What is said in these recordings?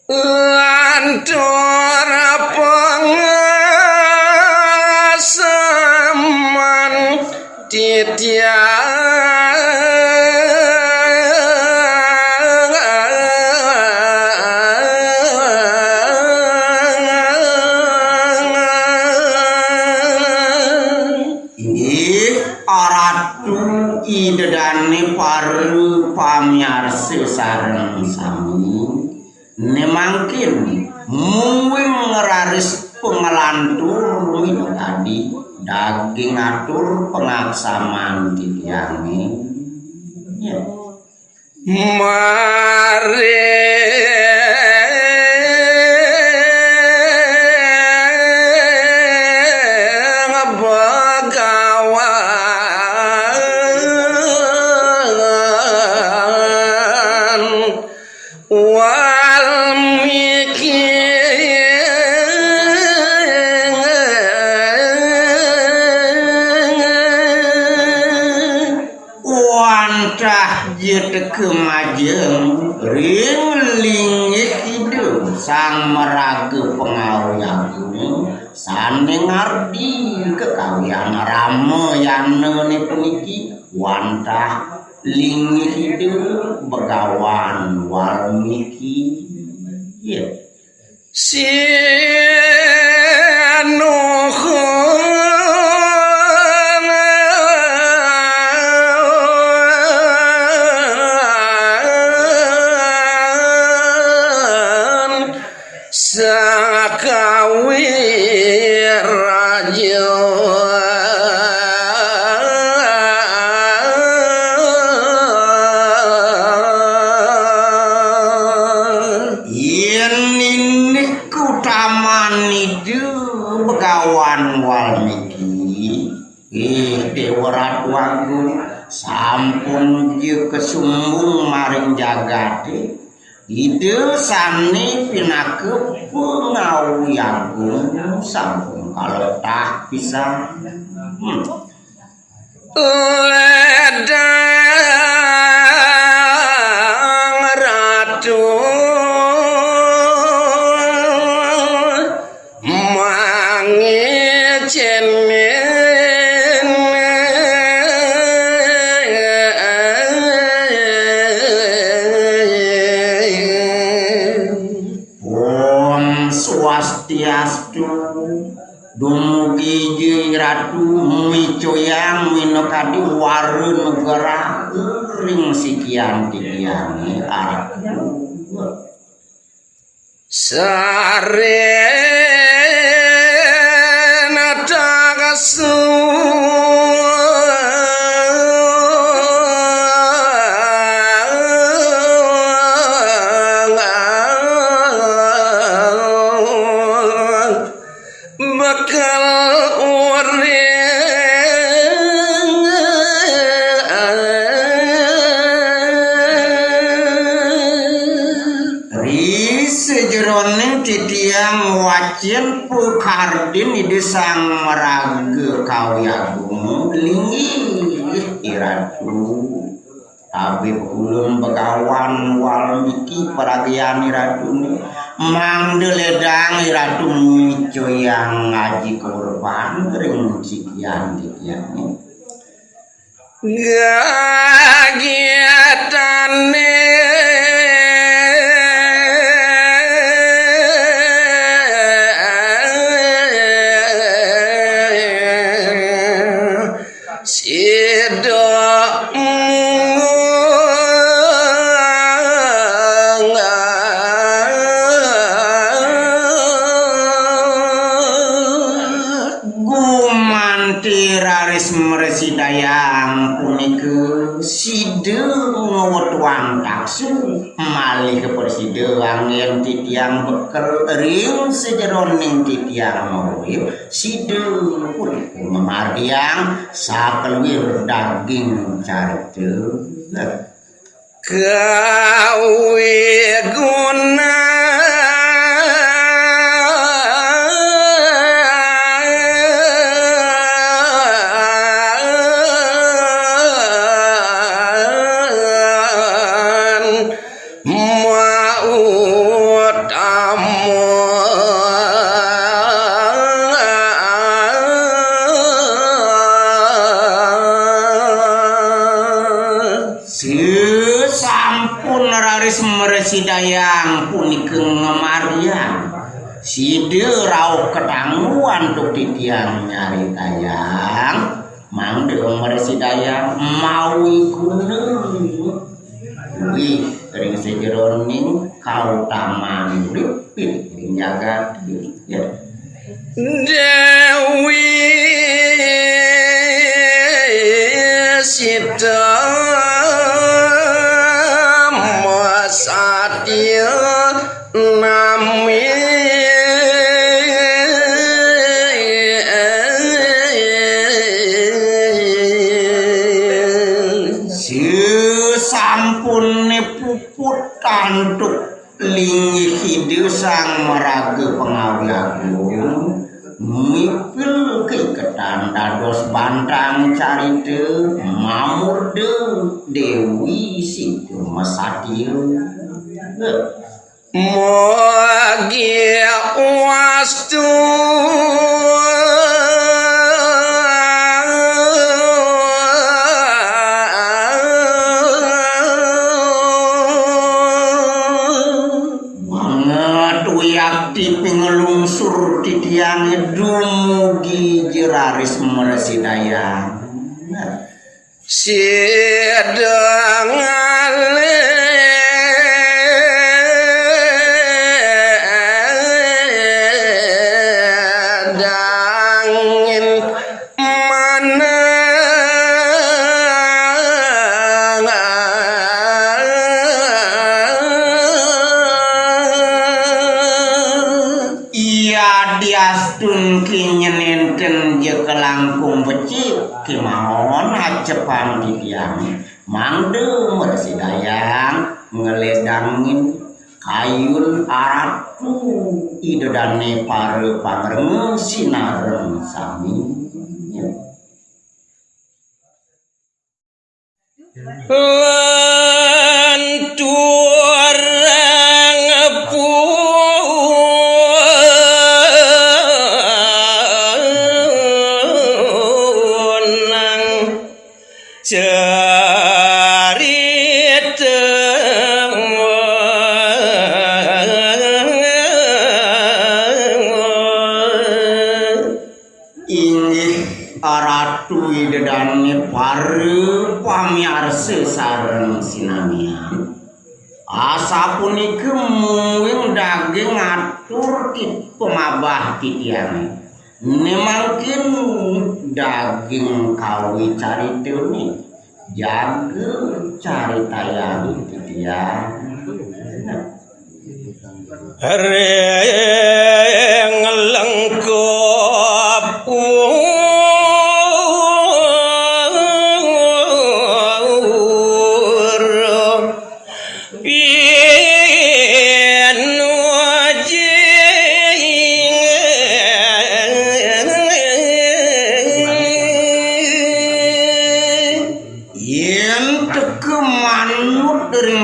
lantur pengasaman idedane paru pamiarsa sareng sami nemangkin muwing ngeraris pengelantur mino tadi daging atur pengaksaman titiange ya mare kemajeng ring lingih hidup sang meraga pengawian sane ngardi kekawian rame yanene puniki wantah lingih hidup begawan Walmiki ya sampun je kesumbung maring jagate ide sane pinake pengawiagung sampun kaletah pisan ledang ratu mangicen swastiastu dumugi jeung ratu micoyang minokadi wareun negara ring sikian titiange araku sarena tagasu titiang wacin pukardin ide sang meraga kawiagung lingih iratu tapi ulun begawan Walmiki peragian iratuni mangde ledang iratu mico yang ngaji korban ring sikian titiang gagiatane meresidayang punike sideu ngewetwang taksu malih ke persideuang yen titiang beker ring sejeroning titiang mawib sideu punike memardiang sakelwir daging carite gawe guna maut Mersidayang punikeun ngemarian side rauh ketangguan tuk titiang nyari tayang mangde mersidayang maui kuneung wih ring sejeroning kautamaan lipit ring jagat ya Dewi Sita Masatya Nami sampun puput tantuk linggih hidup sang meraga pengawi agung mipil keiketan dados bantang carite mamurde Dewi Situ Masatya Mogia wastu yakti pingelungsur titiang dumugi jeraris mersidayang Sidangan dangin mana diastun kinyenenten je kelangkung becik kimahon hacepang titiang mangde mersidayang ngeledangin kayun aratu idedane pare pangreng sinareng sami Lenturang punang cerita inggih aratu idedane pare pamiarsa sareng sinamian asa punike muing daging ngatur ki pemabah titiang nemangkin daging kawi cariteuning jaga caritayang titiang Reng lengkap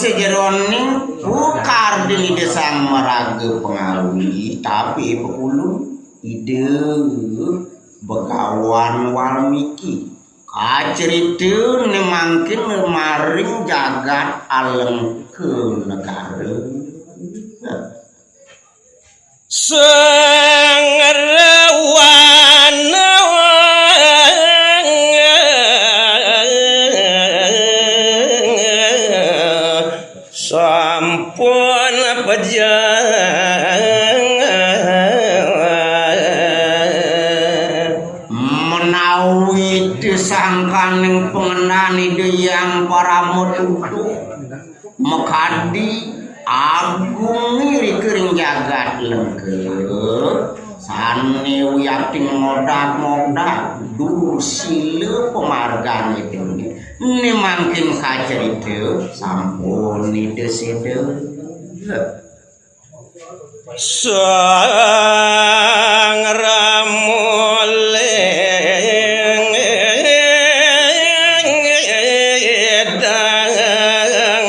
sejeroning bukar di desang meraga pengawi tapi pekulu ide begawan Walmiki kacerita nemangkin maring jagat aleng ke negara Sengerawan sampun menawi disangkaning pengenani yang para mututu mekadi agung ngiri kering jagat lengke sane wiyating ngodak-ngodak dur sile pemargan itu ini mangkin kacerita sampun ide sede sang ramoleng edang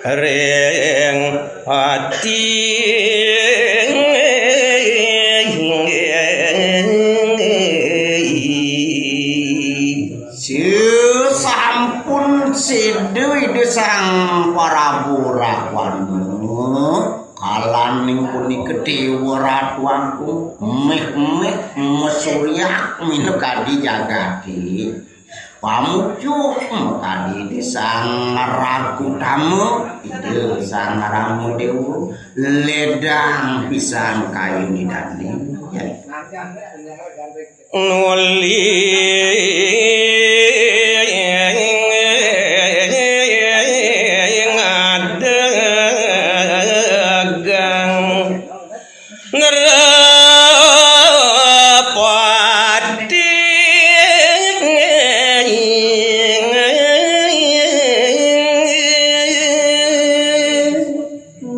reng hati sampun sede ide sang para burakwan kalaning punika dewa ratu agung meh mesuryak minekadi jagati pamujuk kadi sang ragu tamu itu sang ramu dewa ledang pisang kayu nidani ya. nuli ngadagang ngerapati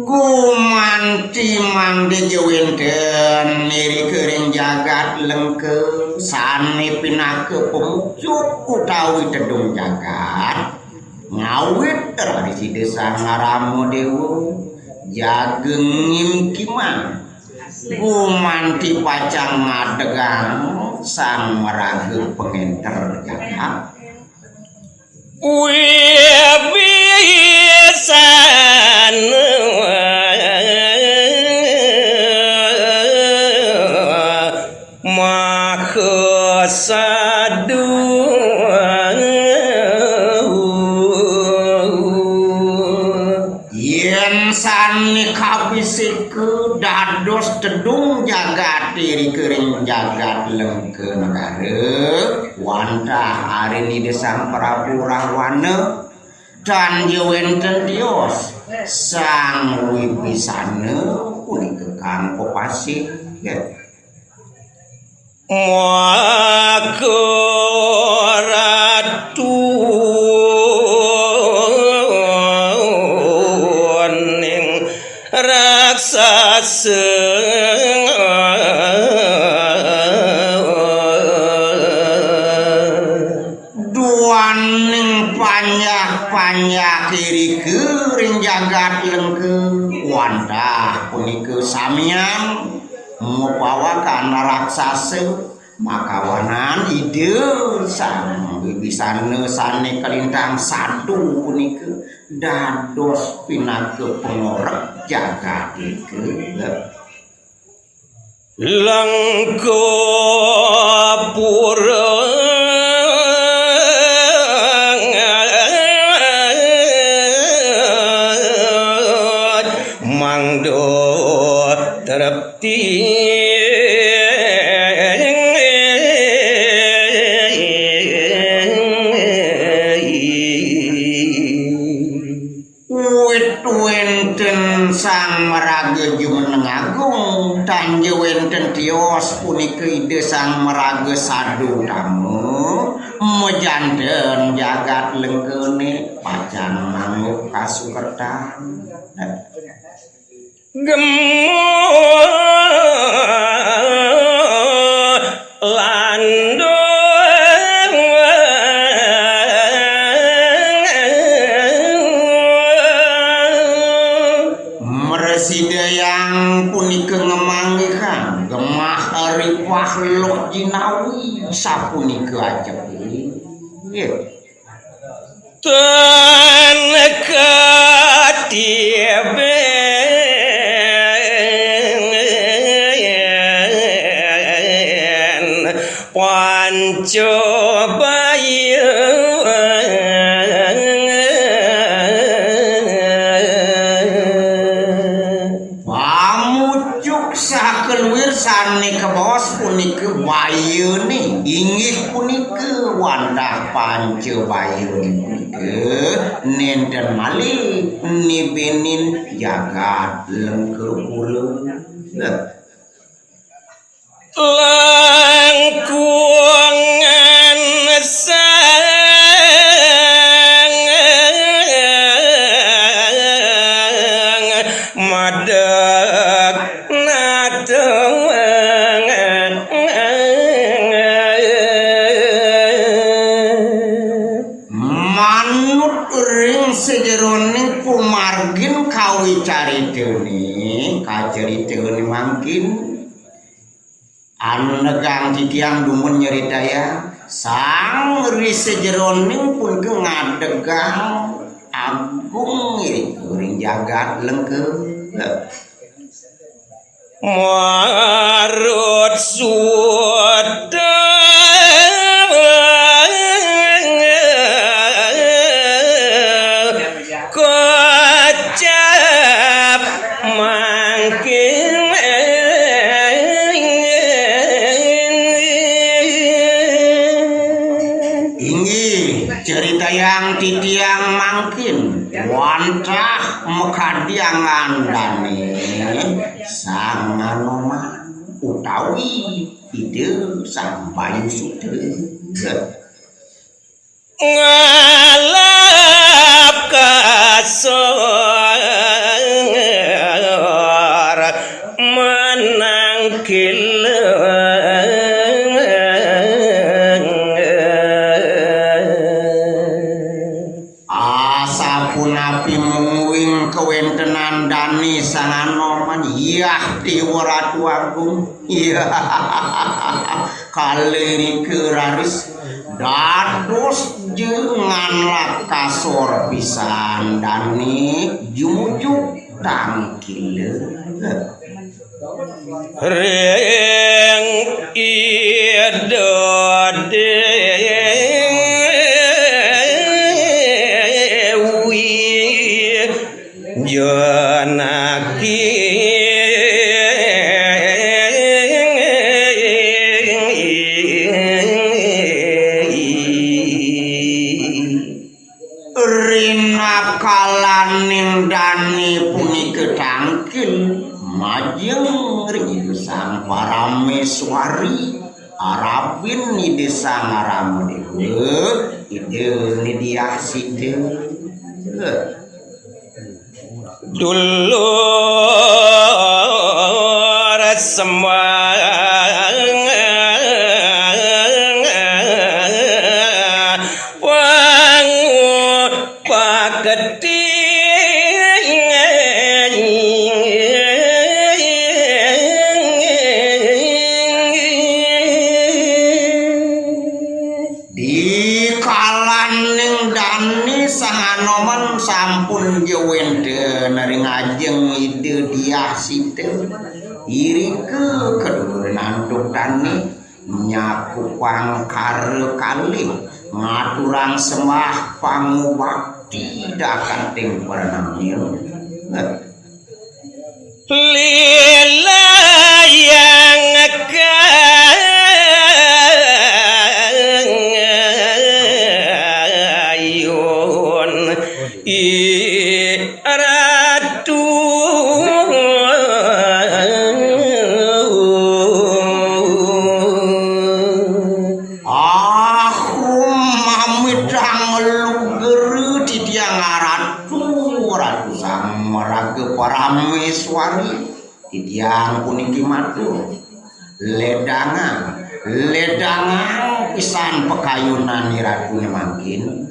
gumanti mangde jewenten niri kering jagat lengke sane pinake pemujuk utawi tedung jagat ngawit tradisi desa ngaramu dewa jageng ngimkiman gumanti pacang ngadegang sang meraga pengenter jagat wibisan mahasadu yen sani kabisike dados tedung jagat diri kering jagat lengke negara wantah hari ini desang Prabu Rahwana dan jewenten dios sang wibisane punika kang popasih ya. Maka ratu ning raksasa duaning panjak kiri kering jagat lengke wantah punika samian ngupawakan raksasa makawanan ide sang bibisane sane kelintang satu punika dados pinake pengorek jagat iki Langkapura mangdo terapti wenten sang meraga jumeneng agung tanje wenten tios punika ide sang meraga sadu tamu mejanten jagat lengkene pacan manuk kasukertan lando meresida yang punika ngemangikan gemah ripah loh jinawi sapunika ajep nggih taneka tiebe Pancobaya pamujuk sakeluwir sane kebos punika bayune inggih punika wandah Pancobaya punika nenten malih nibenin jagat lengke ulun langkungan sang madak nadeng manut ring sejeroning pumargin kawi caritene kacaritene mangkin anu negang titiang dumun nyeritaya sang ri sejeroning pun ke ngadegang agung ring jagat lengkep marut suda kocap mangkin cerita yang titiang mangkin wantah mekadiangan dane sanganoman utawi ide sampai sudah ngalap kasar menang api muwing kewentenan dani sanganoman yah dewa ratu agung iya kali keraris dados jengan lakasor pisan dani jujuk tangkil ring idode Janaki rina kalaning dani puni ketangkil majeng ring sang parameswari arabin ni desa ngaram ide ni dia side dulur semua wangu paketi di kalaning dani sanganoman sampun jewende nari ngajeng ide dia site iri ke kedua nanduk dani nyaku pangkar kali ngaturang semah pangubakti dakan ting pernamil lila yang ayun ratu aku mamidang luger di tiang ratu ratu sang meraga parameswari di tiang puniki matur ledangan pisan pekayunan ni ratu mangkin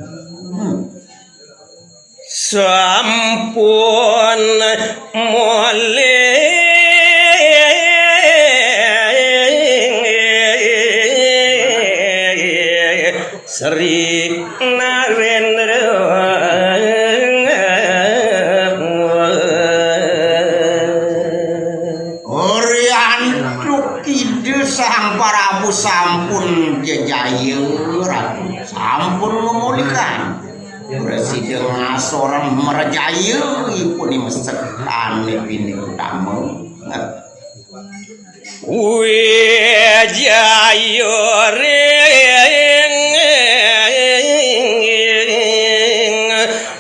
sampun mole Sri Narendra Oriantuk ide sang Prabu sampun jejaya ratu sampun memulihkan Presiden ngasorang merjaya ipun mesekan bini utama Wijaya ring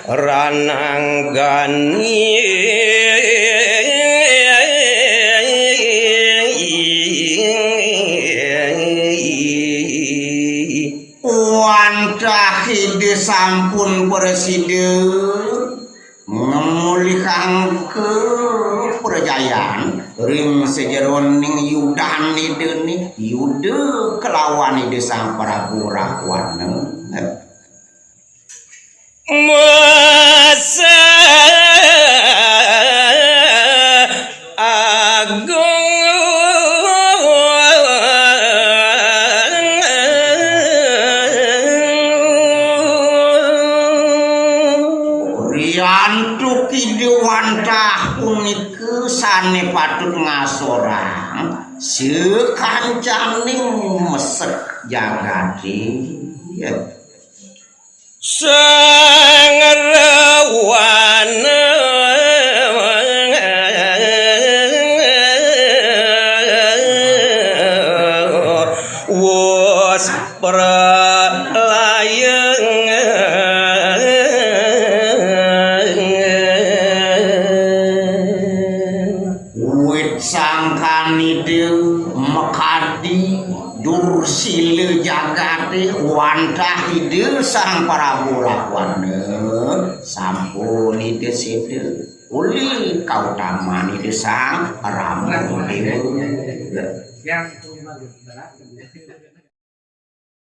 rananggani wantah ide sampun presiden memulihkan ke perjayaan ring sejeroning yudan ideni yude kelawan ide sang Prabu Rahwana masa agung iku sane patut ngasorang sekancaning mesek jagati ya sang rawana was pralayeng wit sangkani dew mekadi dursile jagate wantah ide sang Prabu Rahwana sampun ide sede uli kautamani ide sang Prabu Dewa yang